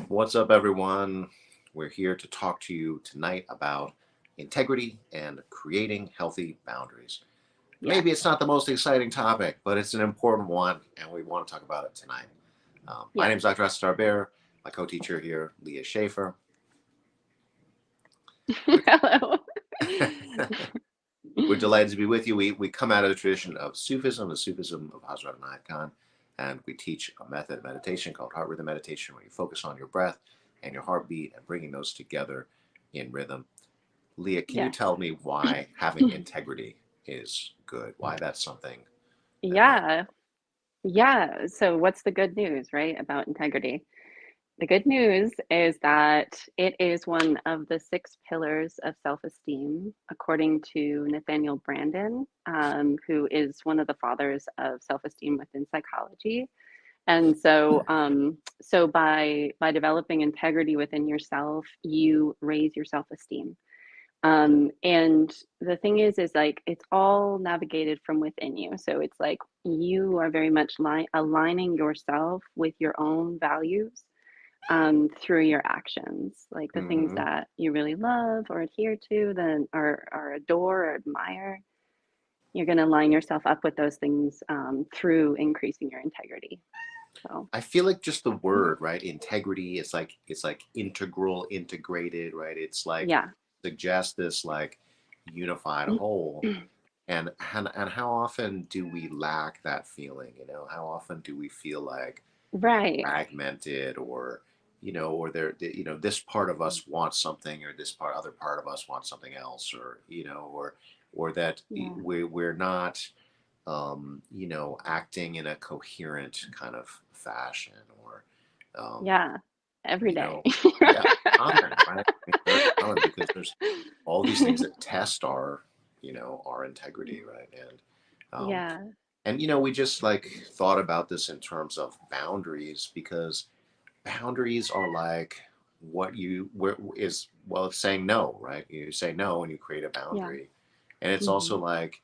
What's up, everyone? We're here to talk to you tonight about integrity and creating healthy boundaries. Yes. Maybe it's not the most exciting topic, but it's an important one, and we want to talk about it tonight. My Yes. name is Dr. Estar Bear, my co teacher here, Leah Schaefer. We're, Hello. we're delighted to be with you. We come out of the tradition of Sufism, the Sufism of Hazrat Inayat Khan, and we teach a method of meditation called heart rhythm meditation, where you focus on your breath and your heartbeat and bringing those together in rhythm. Leah, can you Yes. tell me why having integrity is good? Why that's something that matters? Yeah. Yeah. So, what's the good news, right, about integrity? The good news is that it is one of the six pillars of self esteem, according to Nathaniel Branden, who is one of the fathers of self esteem within psychology. And so by developing integrity within yourself, you raise your self esteem. And the thing is like it's all navigated from within you. So it's like you are very much aligning yourself with your own values through your actions, like the things Mm-hmm. that you really love or adhere to, then or adore or admire. You're going to line yourself up with those things through increasing your integrity. So I feel like just the word, right? Integrity is like integral, integrated, right? It's like yeah, suggests this like unified whole. And how often do we lack that feeling? How often do we feel like right. fragmented, or or this part of us wants something, or this other part of us wants something else, or or that Yeah, we're not acting in a coherent kind of fashion, or um, yeah, every you day. know yeah, common, right? I mean, very common, because there's all these things that test our integrity, right? Um, Yeah, and we just like thought about this in terms of boundaries, because boundaries are like what you where is well, it's saying no, right? You say no and you create a yeah. boundary. And it's also Hmm. like,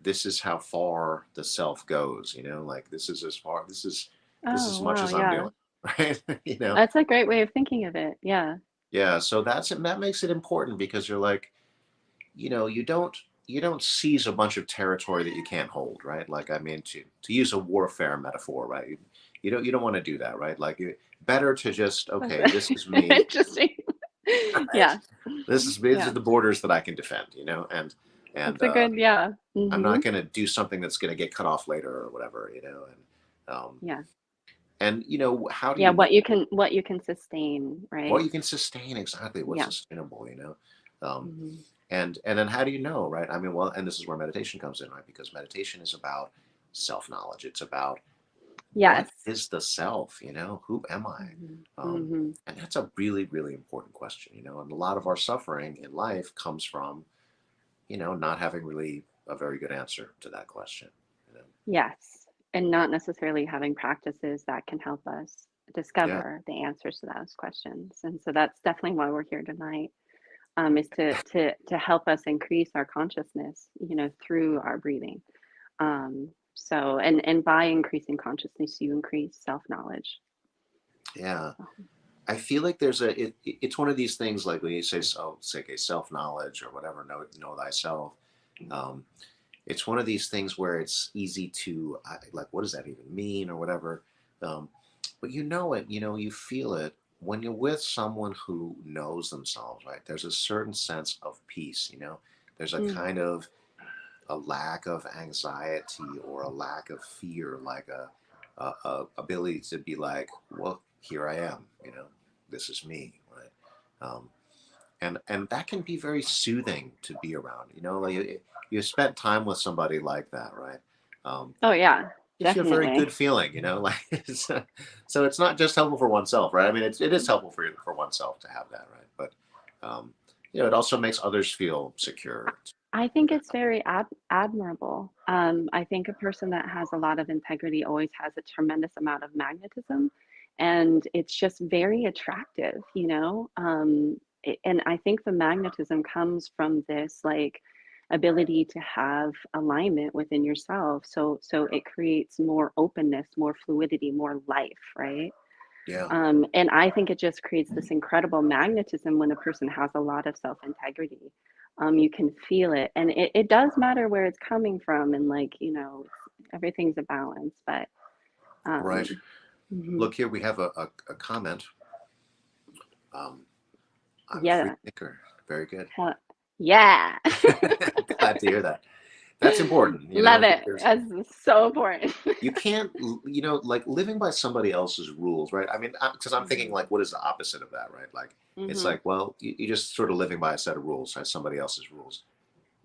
this is how far the self goes, like this is as far, this is Oh, as much wow, as I'm yeah. doing. Right. That's a great way of thinking of it. Yeah. Yeah, so that makes it important, because you're like, you don't seize a bunch of territory that you can't hold, right? Like, I mean, to use a warfare metaphor, right? You don't want to do that, right? Like, better to just, okay, That's this is me, interesting. right? Yeah. This is me. These are Yeah. the borders that I can defend, and That's a good, yeah. I'm Hmm. not going to do something that's going to get cut off later or whatever, Yeah. and how do Yeah. you know What you can sustain, what right? you can sustain, exactly what's Yeah. sustainable, um, Hmm. and then how do you know, right? I mean, well, and this is where meditation comes in, right? Because meditation is about self-knowledge. It's about, what Yes. is the self, who am I? Hmm. um, Hmm. and that's a really, really important question, and a lot of our suffering in life comes from not having really a very good answer to that question, Yes. And not necessarily having practices that can help us yeah. discover the answers to those questions. And so that's definitely why we're here tonight. Is to help us increase our consciousness, through our breathing. So and by increasing consciousness, you increase self-knowledge. Yeah, So, I feel like it's one of these things, like when you say, so say, okay, self-knowledge or whatever, know thyself. um, it's one of these things where it's easy to, like, what does that even mean, or whatever. um, but you feel it when you're with someone who knows themselves, right? There's a certain sense of peace, there's a mm, kind of a lack of anxiety, or a lack of fear, like a ability to be like, well, here I am, this is me, right? um, and that can be very soothing to be around, like you spent time with somebody like that, right? um, oh yeah, Gives you a very definitely. good feeling, like so it's not just helpful for oneself, right? I mean, it is helpful for oneself to have that, right? But um, it also makes others feel secure. I think it's very admirable. I think a person that has a lot of integrity always has a tremendous amount of magnetism, and it's just very attractive, and I think the magnetism comes from this like ability to have alignment within yourself. So it creates more openness, more fluidity, more life, right? Yeah. And I think it just creates this incredible magnetism when a person has a lot of self integrity. You can feel it, and it does matter where it's coming from, and like, everything's a balance. But Right. um, mhm. Look here, we have a comment. Um, I'm a free Yeah, thinker. Very good. hell- yeah, Glad to hear that. That's important, love it. because That's so important. you can't, like living by somebody else's rules, right? I mean, because I'm thinking, Mhm. like, what is the opposite of that, right? Like, it's Mhm. like, well, you just sort of living by a set of rules, right? Somebody else's rules.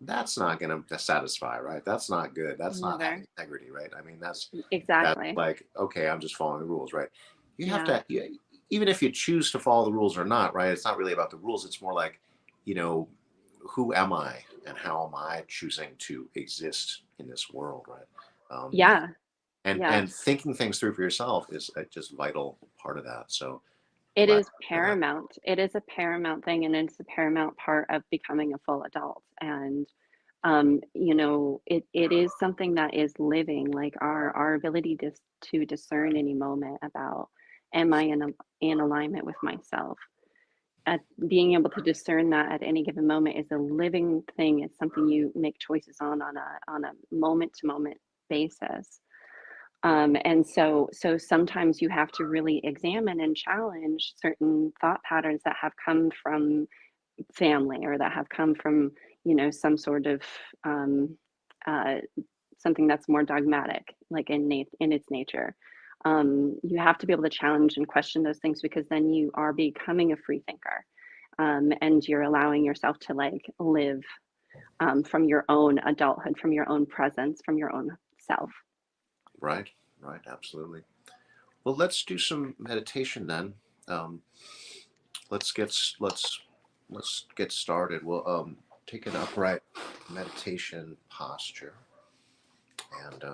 That's not going to satisfy, right? That's not good. That's not having Never. integrity, right? I mean, that's Exactly. like, okay, I'm just following the rules, right? You have Yeah. even if you choose to follow the rules or not, right? It's not really about the rules. It's more like, you know, who am I and how am I choosing to exist in this world, right? Um, Yeah. and Yes. thinking things through for yourself is a just vital part of that. So It glad to is hear that. paramount. It is a paramount thing, and it's a paramount part of becoming a full adult. And it is something that is living, like our ability to discern any moment about, am I in alignment with myself? At being able to discern that at any given moment is a living thing. It's something you make choices on a moment to moment basis. And so sometimes you have to really examine and challenge certain thought patterns that have come from family, or that have come from, some sort of um, uh, something that's more dogmatic, like in its nature. You have to be able to challenge and question those things, because then you are becoming a free thinker, and you're allowing yourself to like live from your own adulthood, from your own presence, from your own self. Right, right, absolutely. Well, let's do some meditation then. Um, let's get let's get started. We'll take an upright meditation posture, and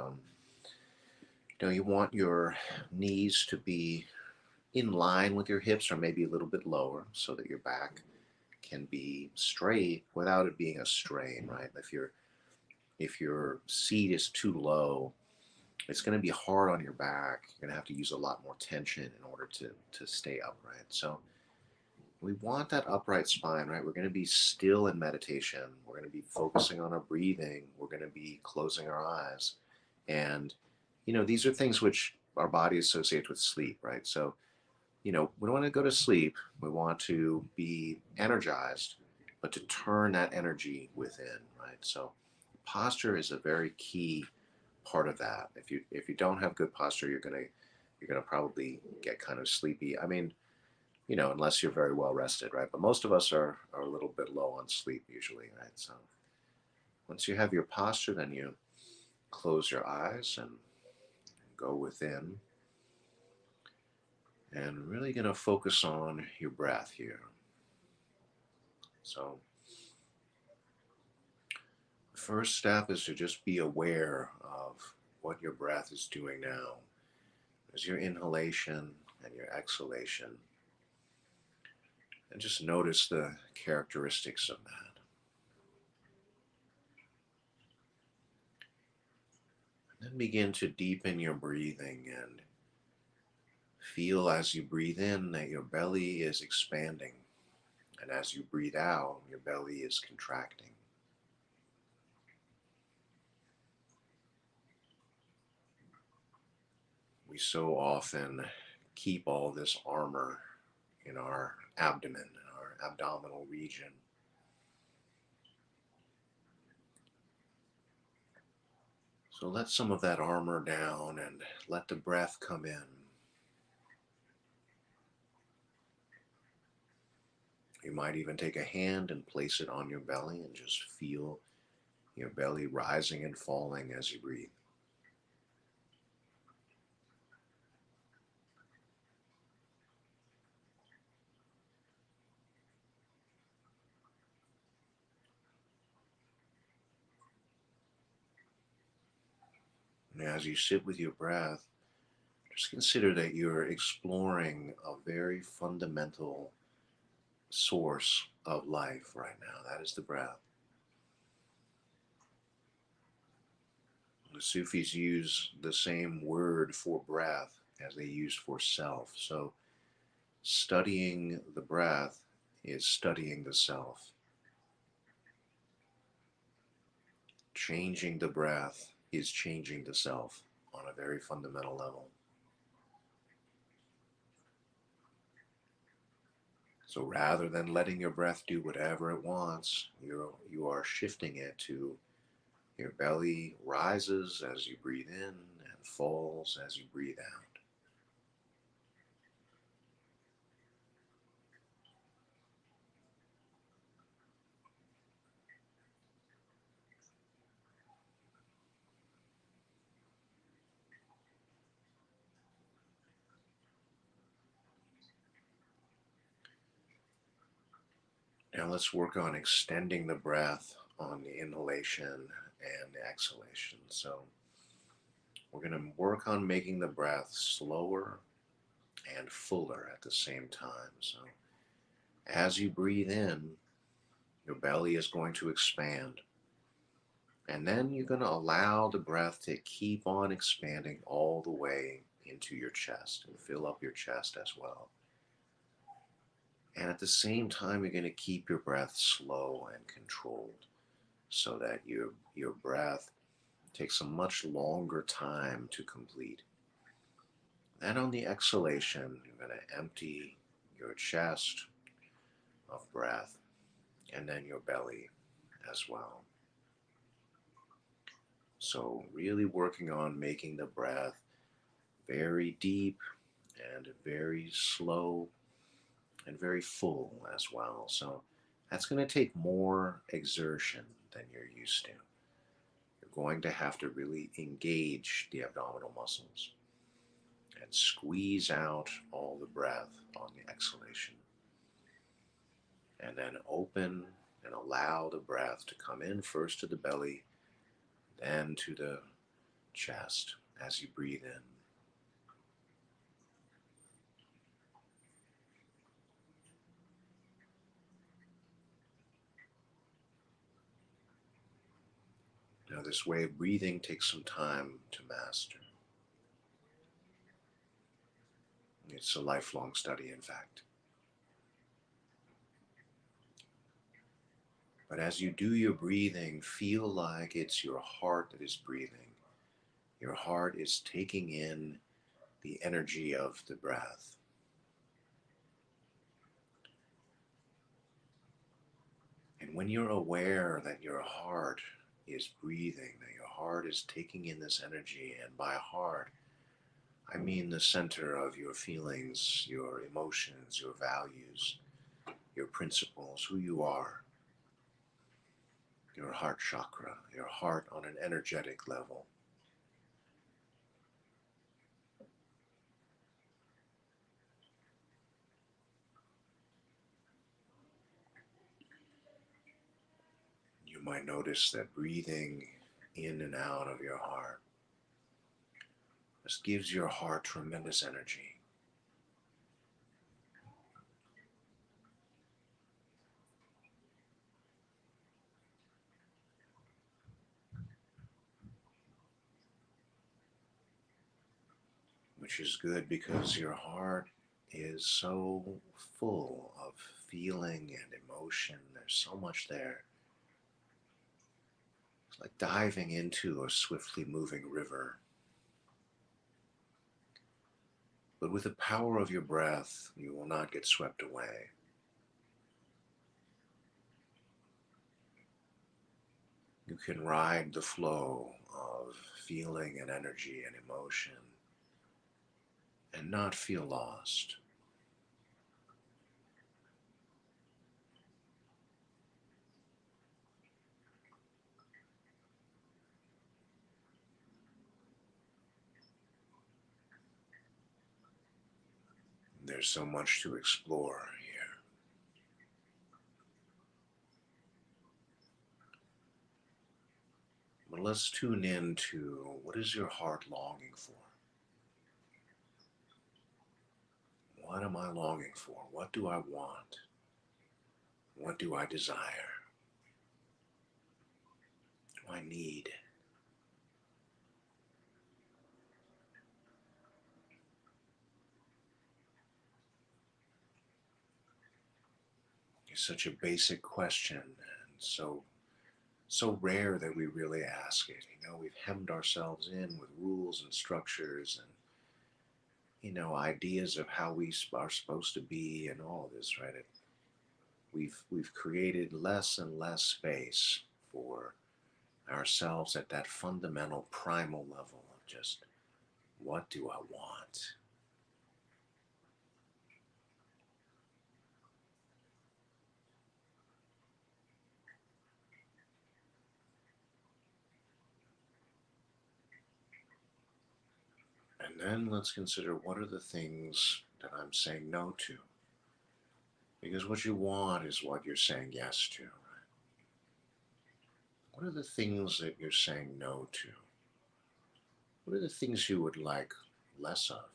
you want your knees to be in line with your hips, or maybe a little bit lower, so that your back can be straight without it being a strain, right? If your seat is too low, it's going to be hard on your back. You're going to have to use a lot more tension in order to stay upright. So we want that upright spine, right? We're going to be still in meditation. We're going to be focusing on our breathing. We're going to be closing our eyes. And, these are things which our body associates with sleep, right? So, we don't want to go to sleep. We want to be energized, but to turn that energy within, right? So posture is a very key part of that. If you don't have good posture, you're gonna probably get kind of sleepy. I mean, unless you're very well rested, right? But most of us are a little bit low on sleep usually, right? So once you have your posture, then you close your eyes and go within, and really gonna focus on your breath here. So the first step is to just be aware of what your breath is doing now. As your inhalation and your exhalation, and just notice the characteristics of that. And then begin to deepen your breathing and feel as you breathe in that your belly is expanding. And as you breathe out, your belly is contracting. We so often keep all this armor in our abdomen, in our abdominal region. So let some of that armor down and let the breath come in. You might even take a hand and place it on your belly and just feel your belly rising and falling as you breathe. And as you sit with your breath, just consider that you're exploring a very fundamental source of life right now. That is the breath. The Sufis use the same word for breath as they used for self. So studying the breath is studying the self. Changing the breath is changing the self on a very fundamental level. So rather than letting your breath do whatever it wants, you are shifting it to your belly rises as you breathe in and falls as you breathe out. Now let's work on extending the breath on the inhalation and the exhalation. So we're going to work on making the breath slower and fuller at the same time. So as you breathe in, your belly is going to expand. And then you're going to allow the breath to keep on expanding all the way into your chest and fill up your chest as well. And at the same time, you're going to keep your breath slow and controlled so that your breath takes a much longer time to complete. Then on the exhalation, you're going to empty your chest of breath and then your belly as well. So really working on making the breath very deep and very slow and very full as well. So that's going to take more exertion than you're used to. You're going to have to really engage the abdominal muscles and squeeze out all the breath on the exhalation. And then open and allow the breath to come in first to the belly, then to the chest as you breathe in. Now, this way of breathing takes some time to master. It's a lifelong study, in fact. But as you do your breathing, feel like it's your heart that is breathing. Your heart is taking in the energy of the breath. And when you're aware that your heart is breathing, that your heart is taking in this energy, and by heart, I mean the center of your feelings, your emotions, your values, your principles, who you are, your heart chakra, your heart on an energetic level. You might notice that breathing in and out of your heart just gives your heart tremendous energy. Which is good because your heart is so full of feeling and emotion. There's so much there. It's like diving into a swiftly moving river. But with the power of your breath, you will not get swept away. You can ride the flow of feeling and energy and emotion and not feel lost. There's so much to explore here. But let's tune in to what is your heart longing for? What am I longing for? What do I want? What do I desire? What do I need? It's such a basic question, and so rare that we really ask it. We've hemmed ourselves in with rules and structures and ideas of how we are supposed to be and all this, right? We've created less and less space for ourselves at that fundamental primal level of just, what do I want? And then let's consider, what are the things that I'm saying no to? Because what you want is what you're saying yes to. Right? What are the things that you're saying no to? What are the things you would like less of?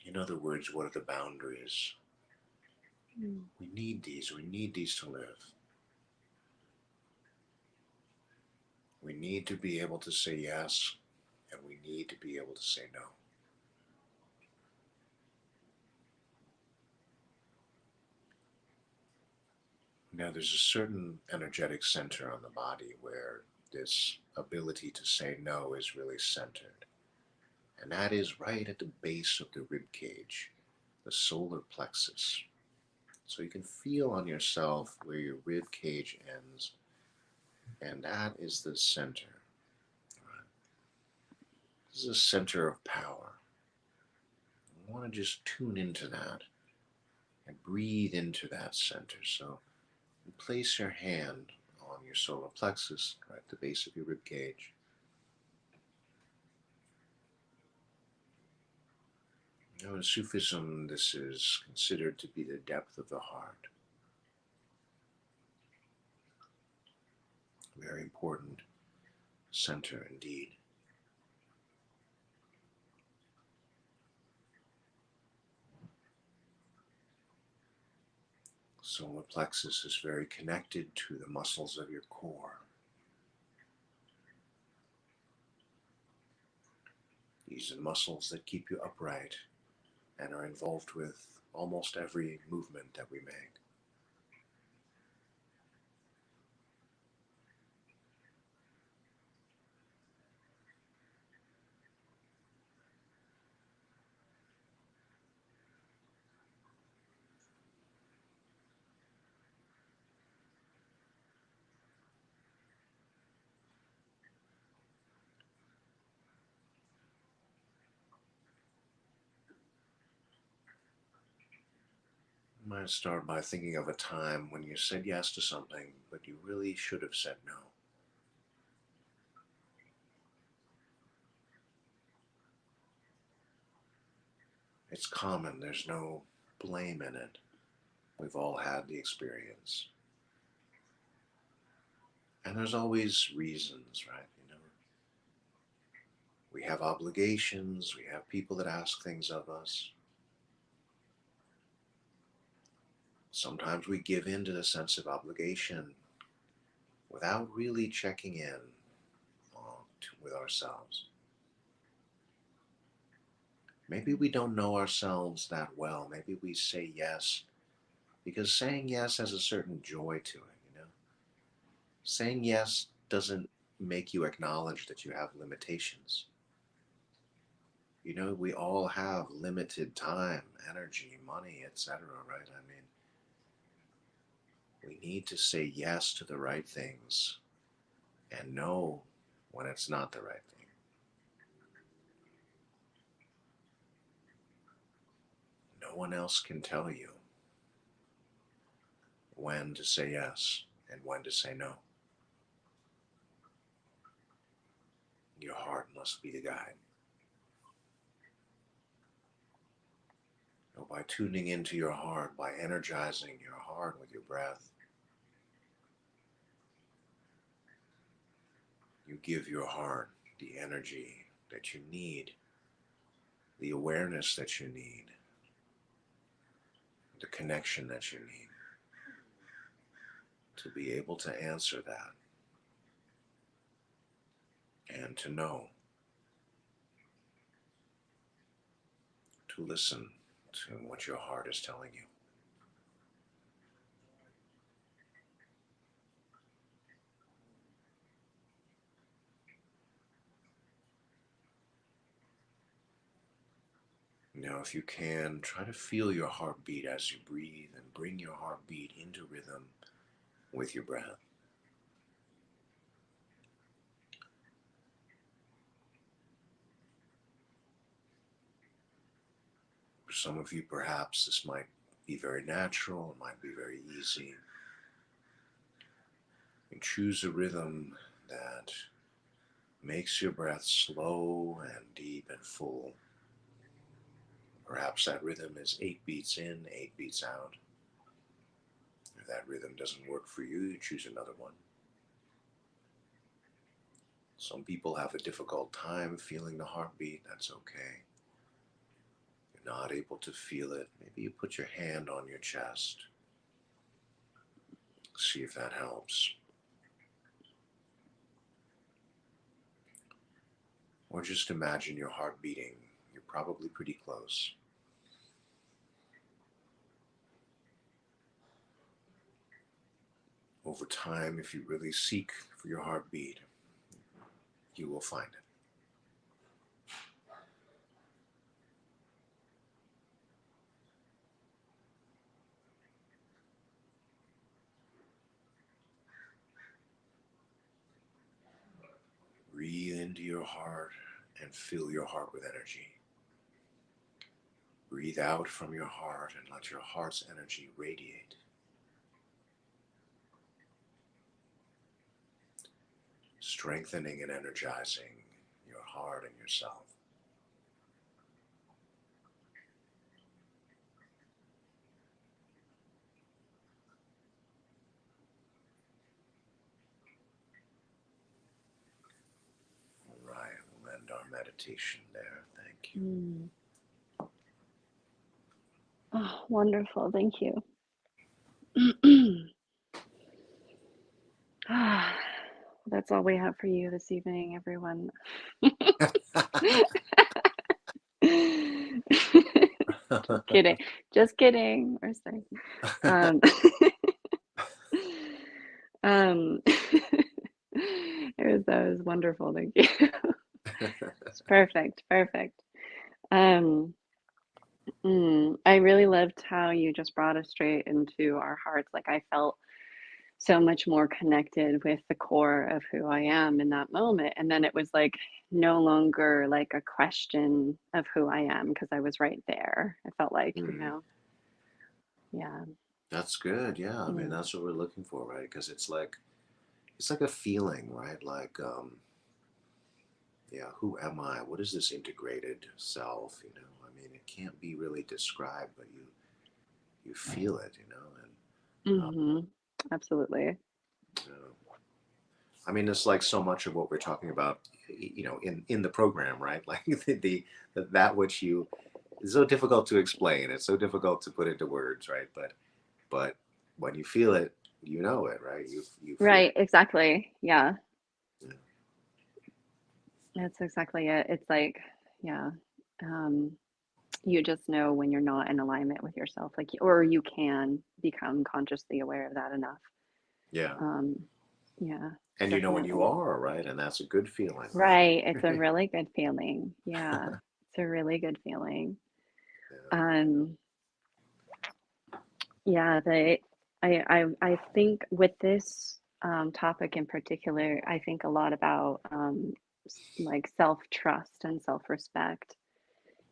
In other words, what are the boundaries? Mm. We need these. We need these to live. We need to be able to say yes, and we need to be able to say no. Now, there's a certain energetic center on the body where this ability to say no is really centered. And that is right at the base of the rib cage, the solar plexus. So you can feel on yourself where your rib cage ends, and that is the center. Right? This is a center of power. I want to just tune into that and breathe into that center. So place your hand on your solar plexus, right at the base of your rib cage. In Sufism, this is considered to be the depth of the heart. A very important center indeed. Solar plexus is very connected to the muscles of your core. These are muscles that keep you upright and are involved with almost every movement that we make. You might start by thinking of a time when you said yes to something, but you really should have said no. It's common, there's no blame in it. We've all had the experience. And there's always reasons, right? We have obligations, we have people that ask things of us. Sometimes we give in to the sense of obligation without really checking in with ourselves. Maybe we don't know ourselves that well. Maybe we say yes because saying yes has a certain joy to it. Saying yes doesn't make you acknowledge that you have limitations. We all have limited time, energy, money, etc., right? I mean, we need to say yes to the right things and know when it's not the right thing. No one else can tell you when to say yes and when to say no. Your heart must be the guide. By tuning into your heart, by energizing your heart with your breath, you give your heart the energy that you need, the awareness that you need, the connection that you need to be able to answer that and to know, to listen to what your heart is telling you. Now, if you can, try to feel your heartbeat as you breathe and bring your heartbeat into rhythm with your breath. For some of you, perhaps this might be very natural, it might be very easy. And choose a rhythm that makes your breath slow and deep and full. Perhaps that rhythm is 8 beats in, 8 beats out. If that rhythm doesn't work for you, you choose another one. Some people have a difficult time feeling the heartbeat. That's okay. If you're not able to feel it, maybe you put your hand on your chest. See if that helps. Or just imagine your heart beating. You're probably pretty close. Over time, if you really seek for your heartbeat, you will find it. Breathe into your heart and fill your heart with energy. Breathe out from your heart and let your heart's energy radiate. Strengthening and energizing your heart and yourself. All right, we'll end our meditation there. Thank you. Oh, wonderful. Thank you. That's all we have for you this evening, everyone. Kidding. Just kidding. We're sorry. That was wonderful. Thank you. It's perfect. Perfect. I really loved how you just brought us straight into our hearts. Like I felt so much more connected with the core of who I am in that moment. And then it was like no longer like a question of who I am because I was right there. I felt like, yeah. That's good. Yeah. I mean, Mm. that's what we're looking for, right? Because it's like a feeling, right? Like, yeah, who am I? What is this integrated self? You know, I mean, it can't be really described, but you feel it, you know, and Absolutely. you know, I mean, it's like so much of what we're talking about, you know, in the program, right? Like that which you it's so difficult to explain. It's so difficult to put into words, right? But when you feel it, you know it, right? You feel Right. Exactly. Yeah. it. That's exactly it. It's like, yeah. Um, you just know when you're not in alignment with yourself, like, or you can become consciously aware of that enough. Yeah. Um, yeah, And you know when you definitely. are, right? And that's a good feeling, Right. It's a right? really good feeling. Yeah. It's a really good feeling. Yeah. Um, yeah, I think with this topic in particular, I think a lot about like self-trust and self-respect,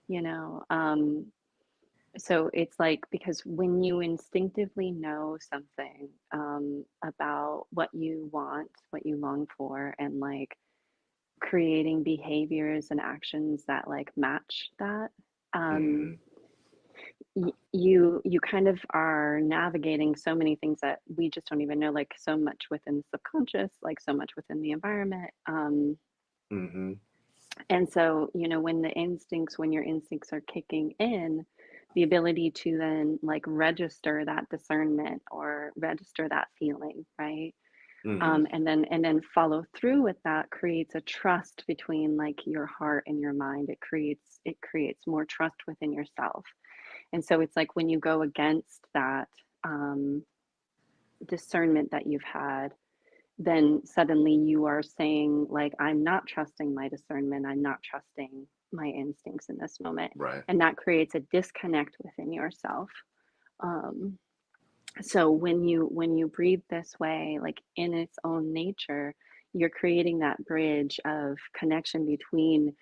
you know. So it's like because when you instinctively know something about what you want, what you long for, and like creating behaviors and actions that like match that, Mm-hmm. um, you kind of are navigating so many things that we just don't even know, like so much within the subconscious, like so much within the environment. Mm-hmm. And so, you know, when your instincts are kicking in, the ability to then like register that discernment or register that feeling, right? Mm-hmm. And then follow through with that creates a trust between like your heart and your mind. It creates more trust within yourself. And so it's like when you go against that discernment that you've had, then suddenly you are saying, like, I'm not trusting my discernment, I'm not trusting my instincts in this moment. Right. And that creates a disconnect within yourself. Um, so when you breathe this way, like in its own nature, you're creating that bridge of connection between,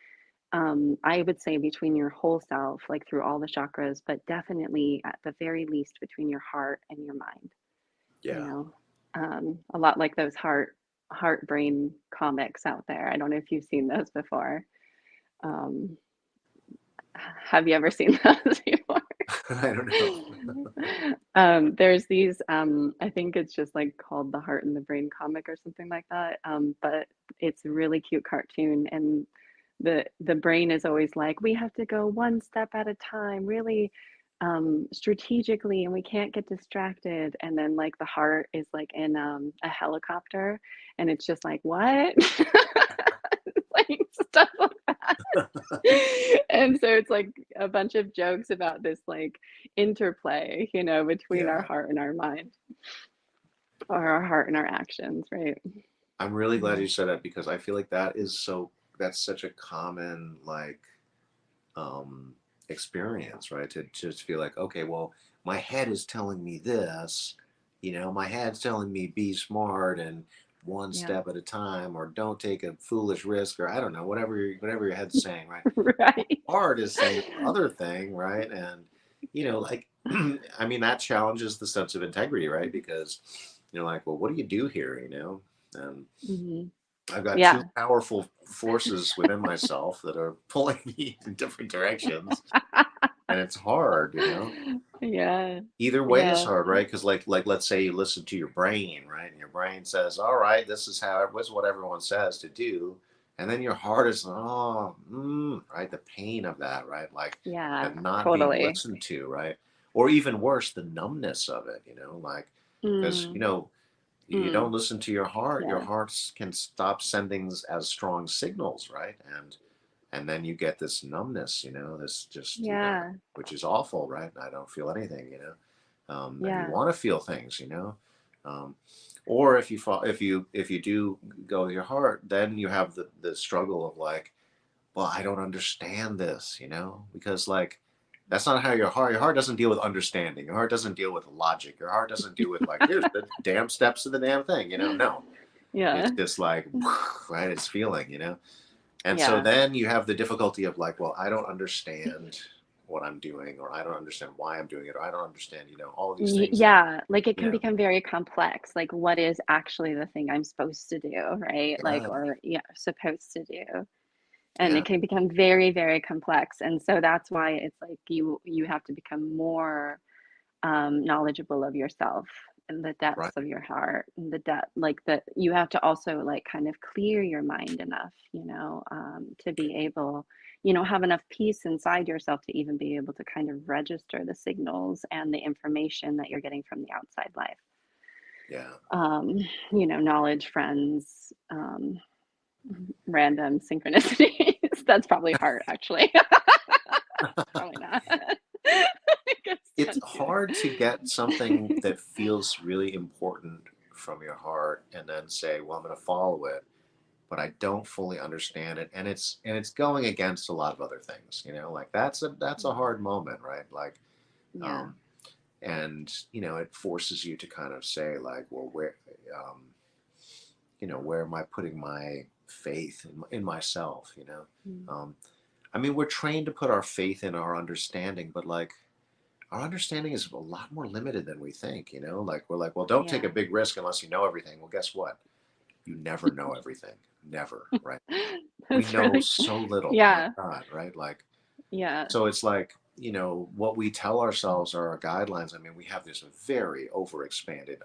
I would say, between your whole self, like through all the chakras, but definitely at the very least between your heart and your mind, you Yeah. know. A lot like those heart brain comics out there. I don't know if you've seen those before. Um, have you ever seen those before? I don't know. There's these, I think it's just like called the Heart and the Brain comic or something like that. But it's a really cute cartoon, and the brain is always like, we have to go one step at a time, really strategically, and we can't get distracted. And then like the heart is like in a helicopter, and it's just like, what? Like stuff like that. And so it's like a bunch of jokes about this like interplay, between our Yeah. heart and our mind, or our heart and our actions, right? I'm really glad Yeah. you said that because I feel like that's such a common like um experience, right? To just feel like, okay, well, my head is telling me this, my head's telling me be smart and one Yeah. step at a time, or don't take a foolish risk, or I don't know, whatever your head's saying, right? Right. Heart is saying the other thing, right? And like I mean, that challenges the sense of integrity, right? Because you're like, well, what do you do here, and Hmm. I've got two Yeah. powerful forces within myself that are pulling me in different directions, and it's hard, Yeah. Either way is Yeah. hard, right? Because like let's say you listen to your brain, right? And your brain says, "All right, this is what everyone says to do," and then your heart is, right? The pain of that, right? Like Yeah. and not being Totally. listened to, right? Or even worse, the numbness of it, like because Mm, you don't mm, listen to your yeah. hearts can stop sending as strong signals, right? And then you get this numbness, this just Yeah. which is awful, right? I don't feel anything, and you Yeah. want to feel things, um, or if you fall, if you do go with your heart, then you have the struggle of like, well, I don't understand this, because like that's not how your heart doesn't deal with understanding. Your heart doesn't deal with logic. Your heart doesn't deal with like, here's the damn steps of the damn thing, no. It's Yeah. just like right, it's feeling, and so Yeah. then you have the difficulty of like, well, I don't understand what I'm doing, or I don't understand why I'm doing it, or I don't understand, all of these things. And Yeah, like it can yeah, become very complex. Like, what is actually the thing I'm supposed to do, right? Like, yeah, or yeah, supposed to do. And yeah, it can become very, very complex. And so that's why it's like you have to become more knowledgeable of yourself and the depths right, of your heart, and the depth, like that you have to also like kind of clear your mind enough, to be able, have enough peace inside yourself to even be able to kind of register the signals and the information that you're getting from the outside life. yeah. Um, knowledge, friends, random synchronicities. That's probably heart, actually. Probably not. It's It's just you. hard to get something that feels really important from your heart and then say, well, I'm going to follow it, but I don't fully understand it, and it's going against a lot of other things, like that's a hard moment, right? Like Yeah. um and it forces you to kind of say like, well, um where am I putting my faith in myself, Mm. um I mean, we're trained to put our faith in our understanding, but like our understanding is a lot more limited than we think, like we're like, well, don't take a Yeah. big risk unless you know everything. Well, guess what? You never know everything. Never, right? We That's know really, so little. My yeah. God, right? Like, Yeah. so it's like, what we tell ourselves are our guidelines. I mean, we have this very overexpanded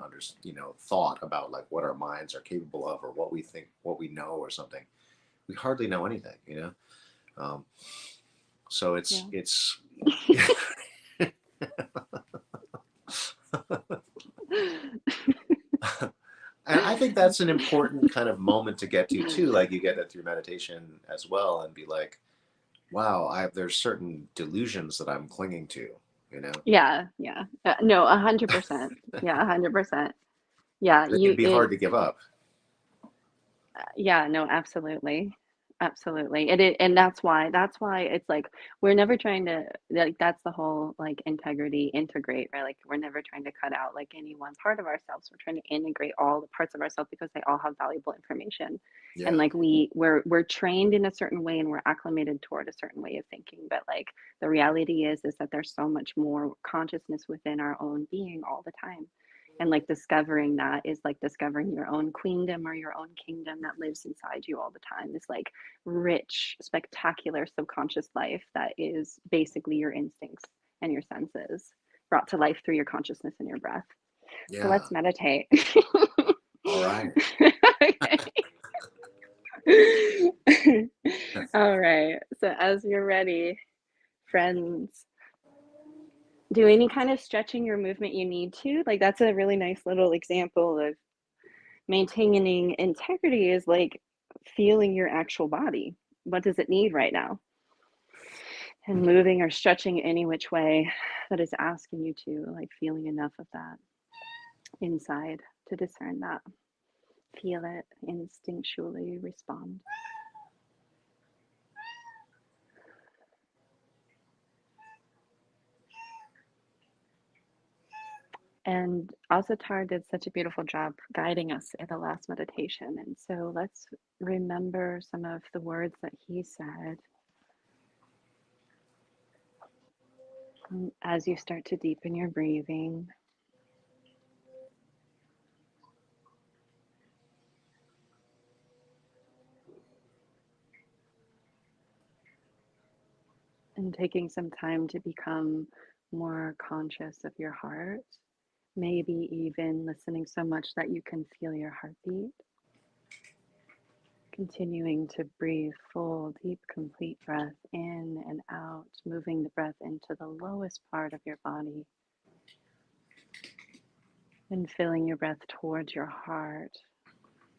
thought about like what our minds are capable of, or what we think, what we know, or something. We hardly know anything, um, so Yeah. it's and I think that's an important kind of moment to get to too. Like you get that through meditation as well, and be like, wow, there's certain delusions that I'm clinging to, you know? Yeah, yeah. No, 100%. Yeah, 100%. Yeah, It can you be it hard to give up. yeah, no, absolutely. Absolutely. And that's why it's like we're never trying to like that's the whole like integrity, integrate, right? Like we're never trying to cut out like any one part of ourselves. We're trying to integrate all the parts of ourselves because they all have valuable information. And Yeah. like we're trained in a certain way and we're acclimated toward a certain way of thinking. But like the reality is that there's so much more consciousness within our own being all the time. And like discovering that is like discovering your own queendom or your own kingdom that lives inside you all the time. This like rich, spectacular subconscious life that is basically your instincts and your senses brought to life through your consciousness and your breath. So Yeah. let's meditate. All right. All right. So as you're ready, friends, do any kind of stretching or movement you need to. Like that's a really nice little example of maintaining integrity is like feeling your actual body. What does it need right now? And moving or stretching any which way that is asking you to, like feeling enough of that inside to discern that. Feel it, instinctually respond. And Asatar did such a beautiful job guiding us in the last meditation. And so let's remember some of the words that he said as you start to deepen your breathing. And taking some time to become more conscious of your heart, maybe even listening so much that you can feel your heartbeat. Continuing to breathe full, deep, complete breath in and out, moving the breath into the lowest part of your body and filling your breath towards your heart,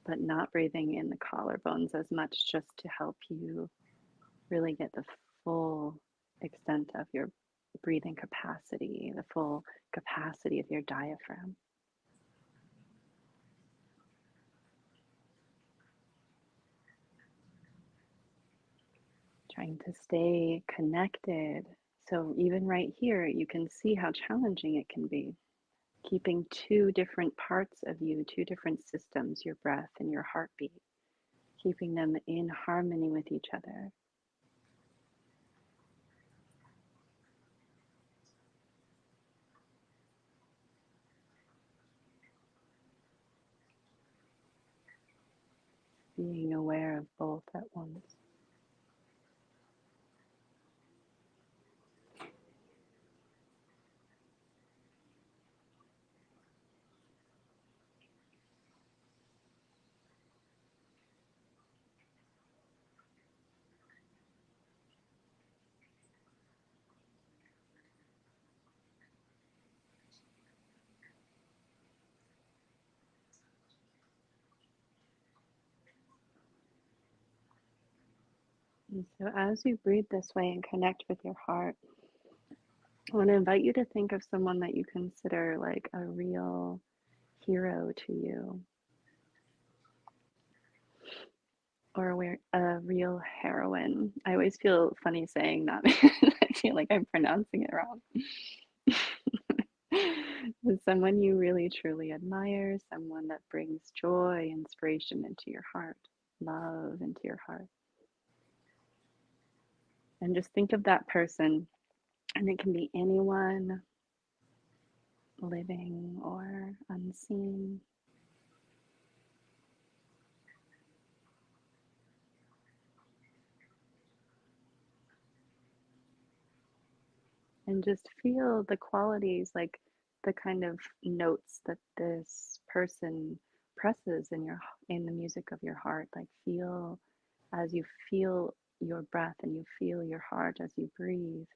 but not breathing in the collarbones as much, just to help you really get the full extent of your breathing capacity, the full capacity of your diaphragm. Trying to stay connected. So, even right here, you can see how challenging it can be. Keeping two different parts of you, two different systems, your breath and your heartbeat, keeping them in harmony with each other. Being aware of both at once. And so, as you breathe this way and connect with your heart, I want to invite you to think of someone that you consider like a real hero to you, or a real heroine. I always feel funny saying that because I feel like I'm pronouncing it wrong. Someone you really truly admire, someone that brings joy, inspiration into your heart, love into your heart. And just think of that person, and it can be anyone living or unseen. And just feel the qualities, like the kind of notes that this person presses in the music of your heart. Like feel as you feel your breath and you feel your heart as you breathe,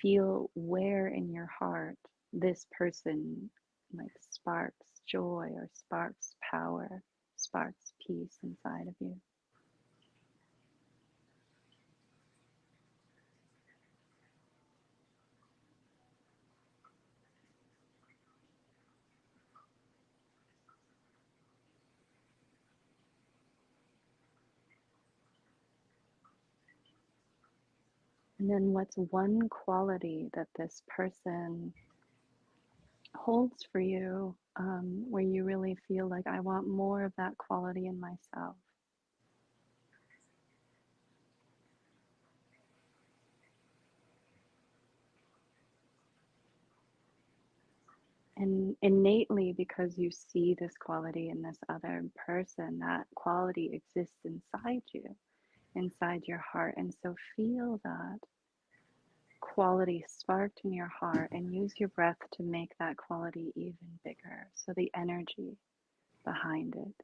feel where in your heart this person like sparks joy or sparks power, sparks peace inside of you. And then what's one quality that this person holds for you, where you really feel like, I want more of that quality in myself? And innately, because you see this quality in this other person, that quality exists inside you, inside your heart. And so feel that quality sparked in your heart and use your breath to make that quality even bigger. So the energy behind it.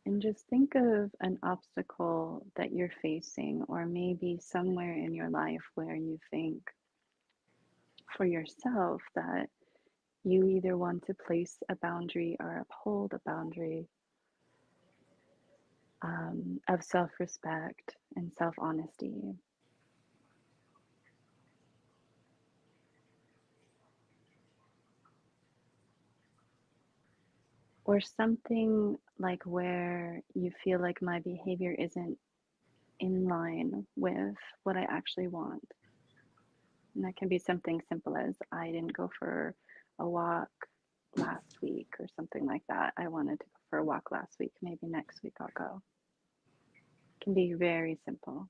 And just think of an obstacle that you're facing, or maybe somewhere in your life where you think for yourself that you either want to place a boundary or uphold a boundary, of self respect and self honesty, or something like where you feel like my behavior isn't in line with what I actually want. And that can be something simple as, I didn't go for a walk last week or something like that. I wanted to go for a walk last week. Maybe next week I'll go. It can be very simple.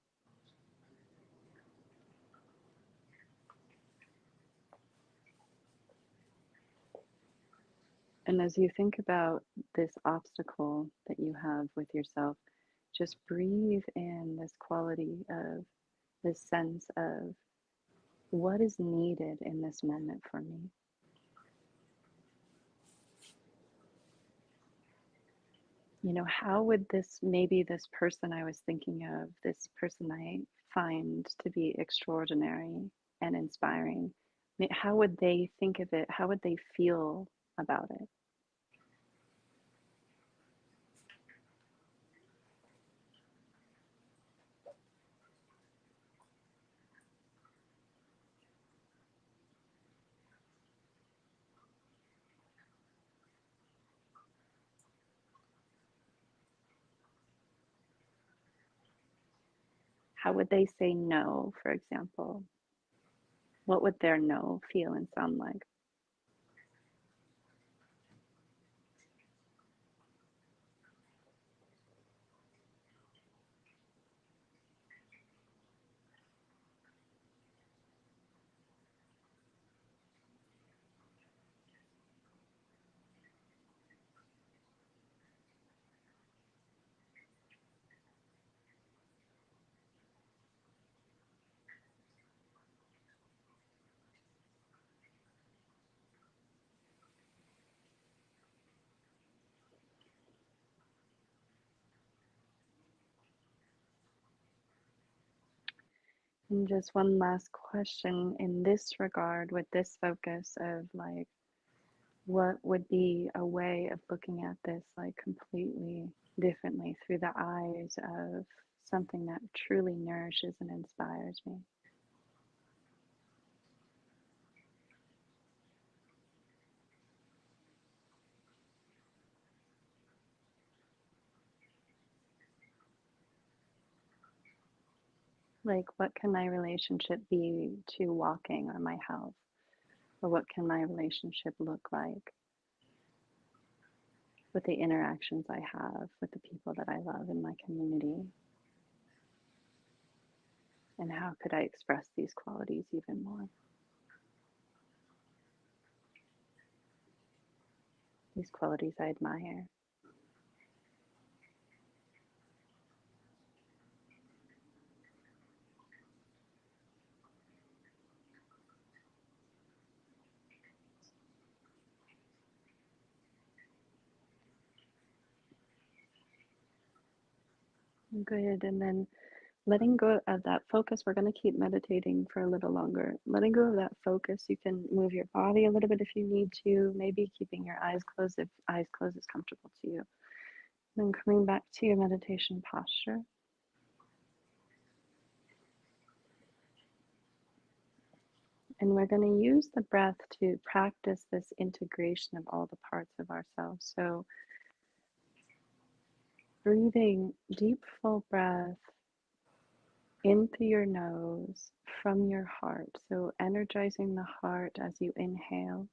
And as you think about this obstacle that you have with yourself, just breathe in this quality of this sense of, what is needed in this moment for me? You know, how would this, maybe this person I was thinking of, this person I find to be extraordinary and inspiring, how would they think of it? How would they feel about it? How would they say no, for example? What would their no feel and sound like? And just one last question in this regard, with this focus of like, what would be a way of looking at this like completely differently through the eyes of something that truly nourishes and inspires me? Like, what can my relationship be to walking or my health? Or what can my relationship look like with the interactions I have with the people that I love in my community? And how could I express these qualities even more? These qualities I admire. Good. And then letting go of that focus. We're going to keep meditating for a little longer. Letting go of that focus, you can move your body a little bit if you need to, maybe keeping your eyes closed if eyes closed is comfortable to you. Then coming back to your meditation posture. And we're going to use the breath to practice this integration of all the parts of ourselves. So breathing deep, full breath in through your nose from your heart. So energizing the heart as you inhale.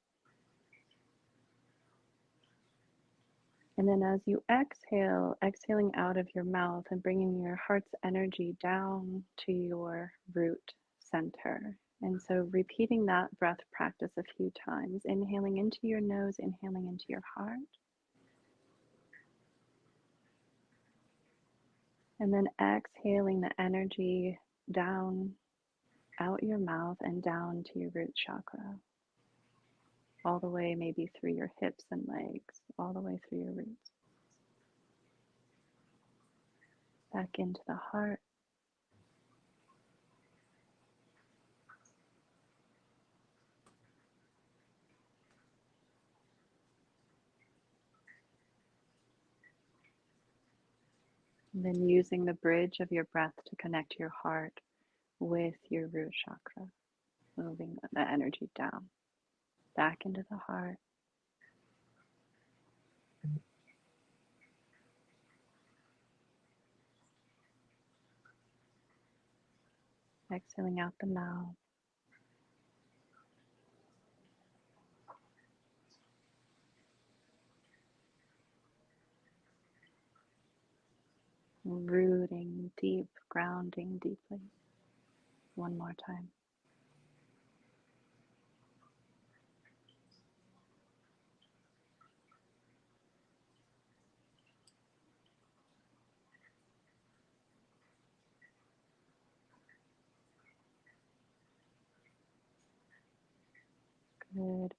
And then as you exhale, exhaling out of your mouth and bringing your heart's energy down to your root center. And so repeating that breath practice a few times, inhaling into your nose, inhaling into your heart. And then exhaling the energy down out your mouth and down to your root chakra. All the way maybe through your hips and legs, all the way through your roots. Back into the heart. And then using the bridge of your breath to connect your heart with your root chakra, moving the energy down, back into the heart. Exhaling out the mouth. Rooting deep, grounding deeply. One more time. Good.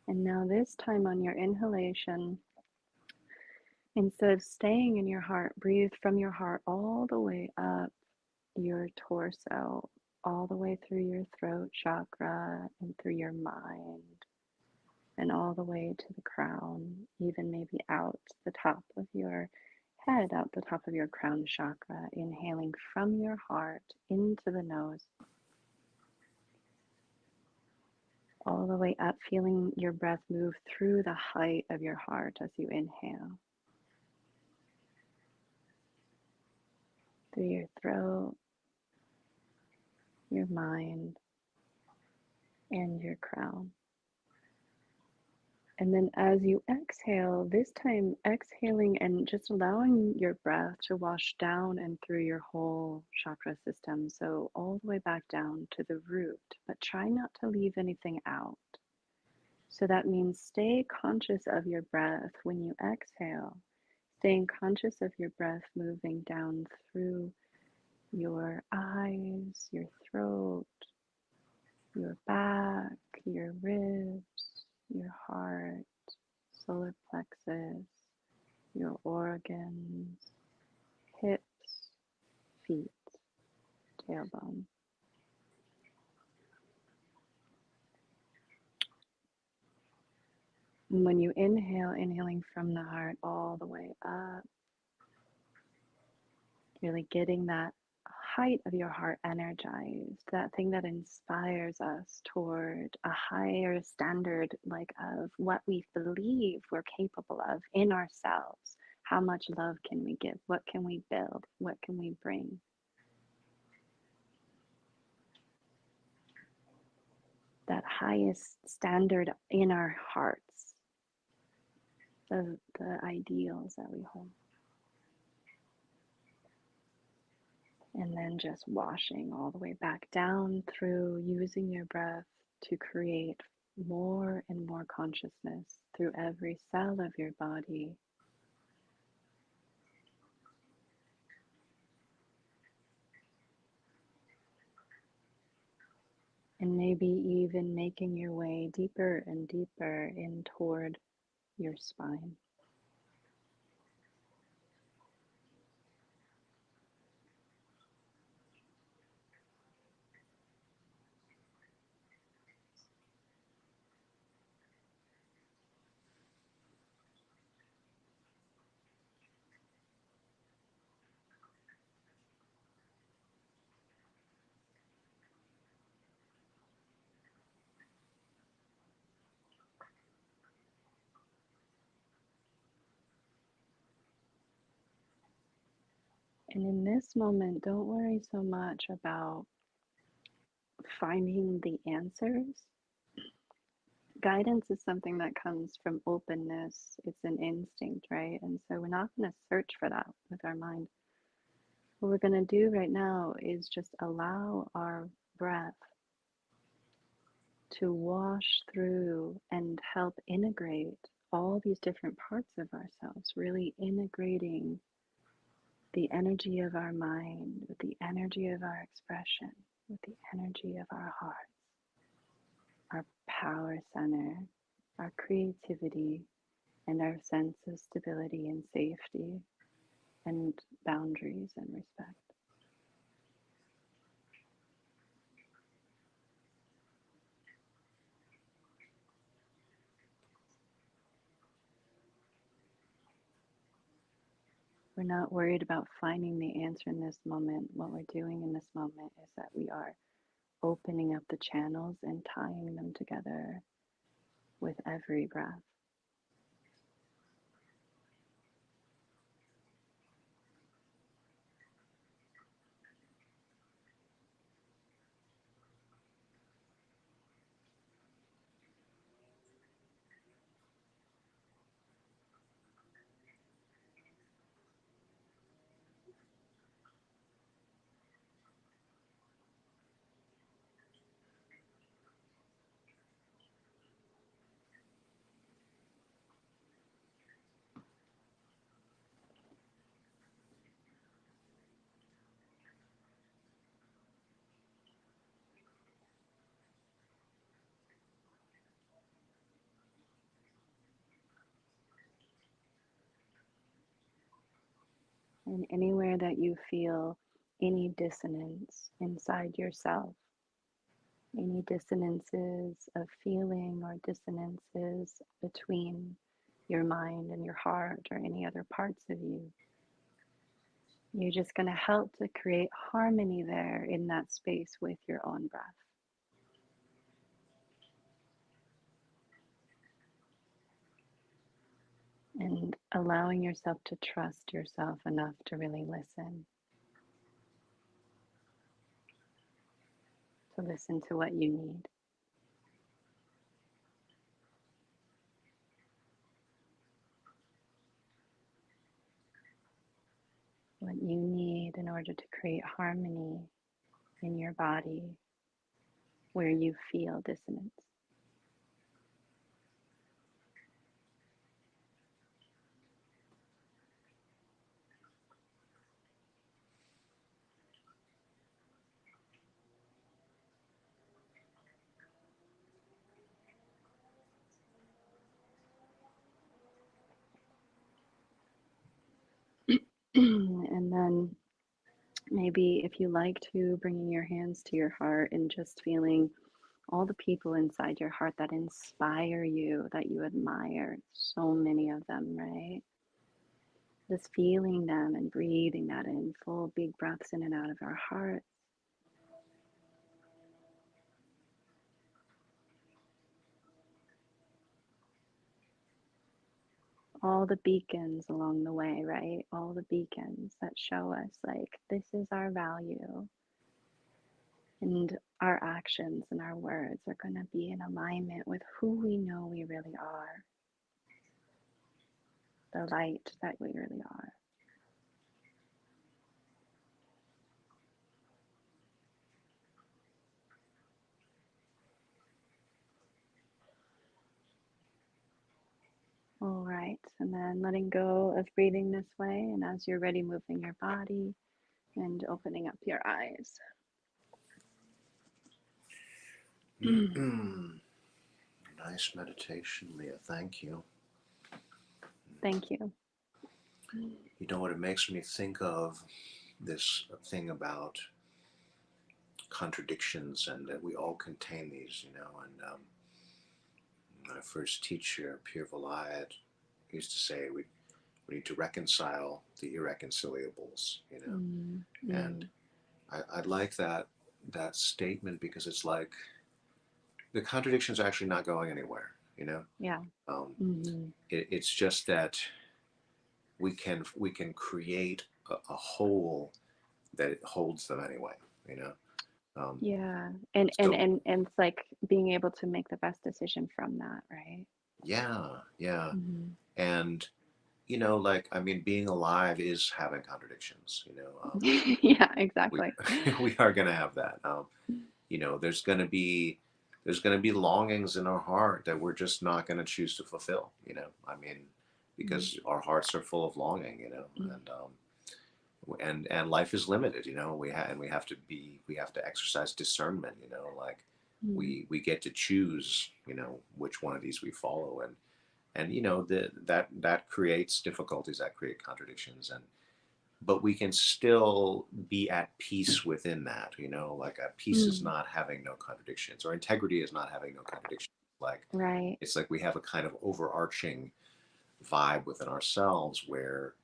And now this time on your inhalation, instead of staying in your heart, breathe from your heart all the way up your torso, all the way through your throat chakra and through your mind, and all the way to the crown, even maybe out the top of your head, out the top of your crown chakra, inhaling from your heart into the nose, all the way up, feeling your breath move through the height of your heart as you inhale, through your throat, your mind, and your crown. And then as you exhale, this time exhaling and just allowing your breath to wash down and through your whole chakra system. So all the way back down to the root, but try not to leave anything out. So that means stay conscious of your breath when you exhale, staying conscious of your breath moving down through your eyes, your throat, your back, your ribs, your heart, solar plexus, your organs, hips, feet, tailbone. And when you inhale, inhaling from the heart all the way up, really getting that height of your heart energized, that thing that inspires us toward a higher standard, like of what we believe we're capable of in ourselves. How much love can we give? What can we build? What can we bring? That highest standard in our hearts of the ideals that we hold. And then just washing all the way back down through, using your breath to create more and more consciousness through every cell of your body. And maybe even making your way deeper and deeper in toward your spine. And in this moment, don't worry so much about finding the answers. Guidance is something that comes from openness. It's an instinct, right? And so we're not going to search for that with our mind. What we're going to do right now is just allow our breath to wash through and help integrate all these different parts of ourselves, really integrating the energy of our mind with the energy of our expression, with the energy of our hearts, our power center, our creativity, and our sense of stability and safety and boundaries and respect. We're not worried about finding the answer in this moment. What we're doing in this moment is that we are opening up the channels and tying them together with every breath. And anywhere that you feel any dissonance inside yourself, any dissonances of feeling or dissonances between your mind and your heart or any other parts of you, you're just going to help to create harmony there in that space with your own breath. And allowing yourself to trust yourself enough to really listen to what you need. What you need in order to create harmony in your body where you feel dissonance. And then maybe if you like to, bringing your hands to your heart and just feeling all the people inside your heart that inspire you, that you admire, so many of them, right? Just feeling them and breathing that in, full big breaths in and out of our heart. All the beacons along the way, right? All the beacons that show us, like, this is our value. And our actions and our words are going to be in alignment with who we know we really are, the light that we really are. All right, and then letting go of breathing this way, and as you're ready, moving your body and opening up your eyes. Nice meditation, Leah. Thank you. Thank you. You know what it makes me think of, this thing about contradictions, and that we all contain these, you know. And my first teacher, Pierre Vilayat, used to say we need to reconcile the irreconciliables, you know. And I like that statement, because it's like the contradictions are actually not going anywhere, you know. Yeah. It's just that we can create a whole that it holds them anyway, you know. Yeah. And and So and and it's like being able to make the best decision from that, right? yeah, yeah. Hmm. And like, I mean, being alive is having contradictions, Yeah, we exactly. we are going to have that. There's going to be longings in our heart that we're just not going to choose to fulfill, I mean, Mm. because our hearts are full of longing, and life is limited, we have to exercise discernment, like Mm. we get to choose, which one of these we follow. And that creates difficulties, that create contradictions, but we can still be at peace within that, like peace is Mm. not having no contradictions, or integrity is not having no contradictions. Like, Right. it's like we have a kind of overarching vibe within ourselves where,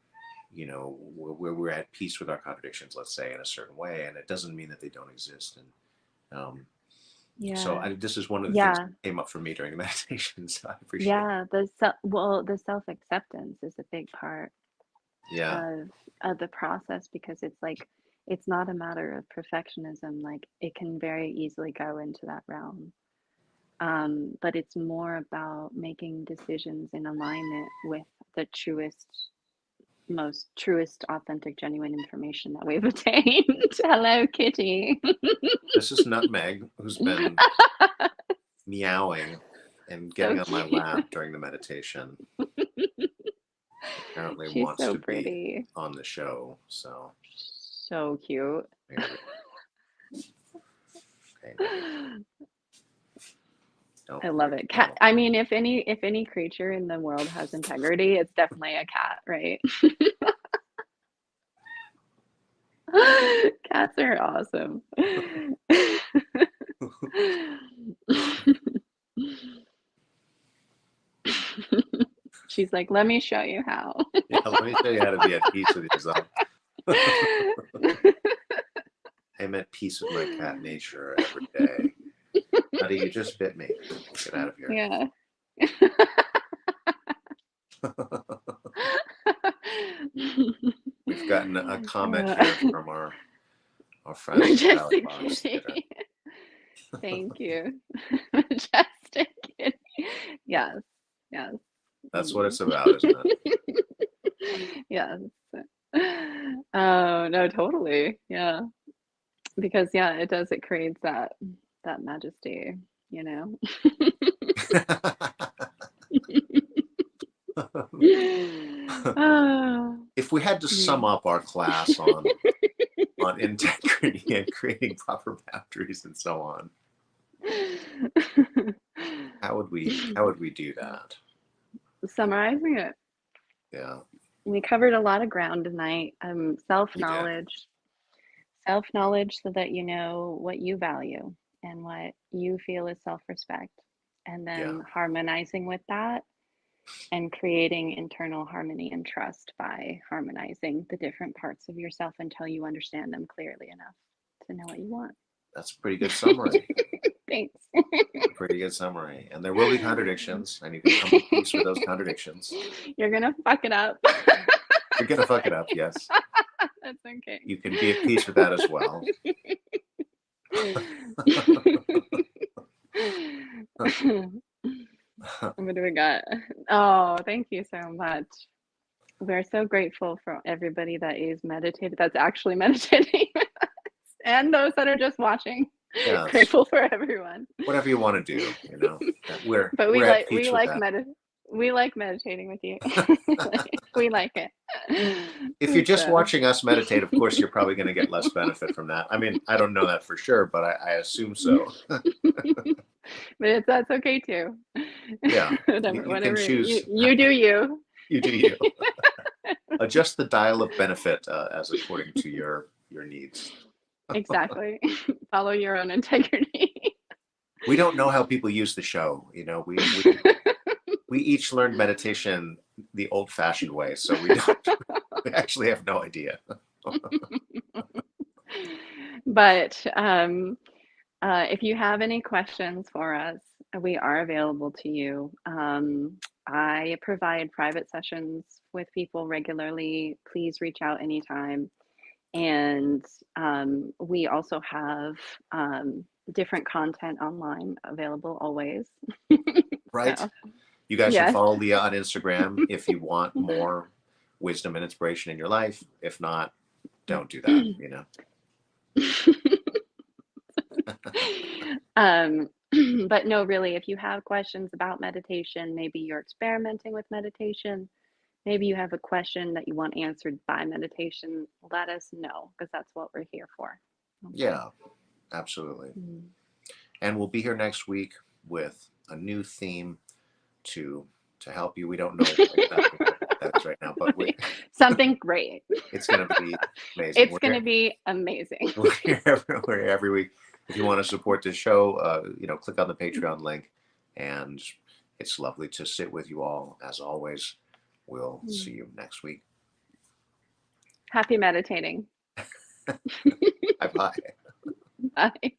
where we're at peace with our contradictions, let's say, in a certain way, and it doesn't mean that they don't exist. And so Yeah. this is one of the things Yeah. that came up for me during the meditation, so I appreciate it. Yeah. The self-acceptance is a big part Yeah. of the process, because it's like it's not a matter of perfectionism. Like it can very easily go into that realm. But it's more about making decisions in alignment with the truest, authentic, genuine information that we've attained. Hello, Kitty. This is Nutmeg, who's been meowing and So getting on my lap cute. during the meditation. Apparently She's wants so to be pretty. on the show. So So cute. there we okay, Nutty. Don't I love break it. the Cat. bottle. I mean, if any creature in the world has integrity, it's definitely a cat, right? Cats are awesome. She's like, let me show you how. Yeah, let me show you how to be at peace with yourself. I'm at peace with my cat nature every day. Nutty, you just bit me. Get out of here. Yeah. We've gotten a comment here from our friends at Ballot Majestic Box Theater. Kitty. Thank you. Majestic Kitty. Yes. Yes. That's what Mm. it's about, isn't it? Yes. Oh, no, totally. Yeah. Because yeah, it does, it creates that majesty, you know. Ah. If we had to sum Mm. up our class on integrity and creating proper boundaries and so on, how would we do that? Summarizing it, Yeah, we covered a lot of ground tonight. we did. Self knowledge, so that you know what you value and what you feel is self-respect, and Yeah, then harmonizing with that and creating internal harmony and trust by harmonizing the different parts of yourself until you understand them clearly enough to know what you want. that's a pretty good summary. Thanks. A pretty good summary. And there will be contradictions, and you can come to peace with those contradictions. You're gonna fuck it up. You're gonna fuck it up, yes. That's okay. You can be at peace with that as well. What do we got? Oh, thank you so much. We're so grateful for everybody that is meditating, that's actually meditating, and those that are just watching. Yeah, Grateful for everyone. whatever you want to do, we're But we're at peace with that. we like meditating with you. We like it. If you're just So, watching us meditate, of course, you're probably going to get less benefit from that. I mean, I don't know that for sure, but I assume so. but that's okay too. Yeah, you can Whatever choose. you do you. You do you. Adjust the dial of benefit as according to your needs. Exactly. Follow your own integrity. We don't know how people use the show. We each learned meditation the old-fashioned way, so we don't. We actually have no idea. But if you have any questions for us, We are available to you. I provide private sessions with people regularly. Please reach out anytime. And we also have different content online available always. Right? So, You guys should yes. follow Leah on Instagram if you want more wisdom and inspiration in your life. If not, don't do that, you know? um, but no, really, if you have questions about meditation, maybe you're experimenting with meditation, maybe you have a question that you want answered by meditation, let us know because that's what we're here for. Okay. Yeah, absolutely. Mm. And we'll be here next week with a new theme to help you. We don't know exactly what that is right now, but Something great. it's going to be amazing. It's going to be amazing. We're here every week. If you want to support this show, you know, click on the Patreon link, and it's lovely to sit with you all as always. We'll see you next week. Happy meditating. Bye bye. Bye.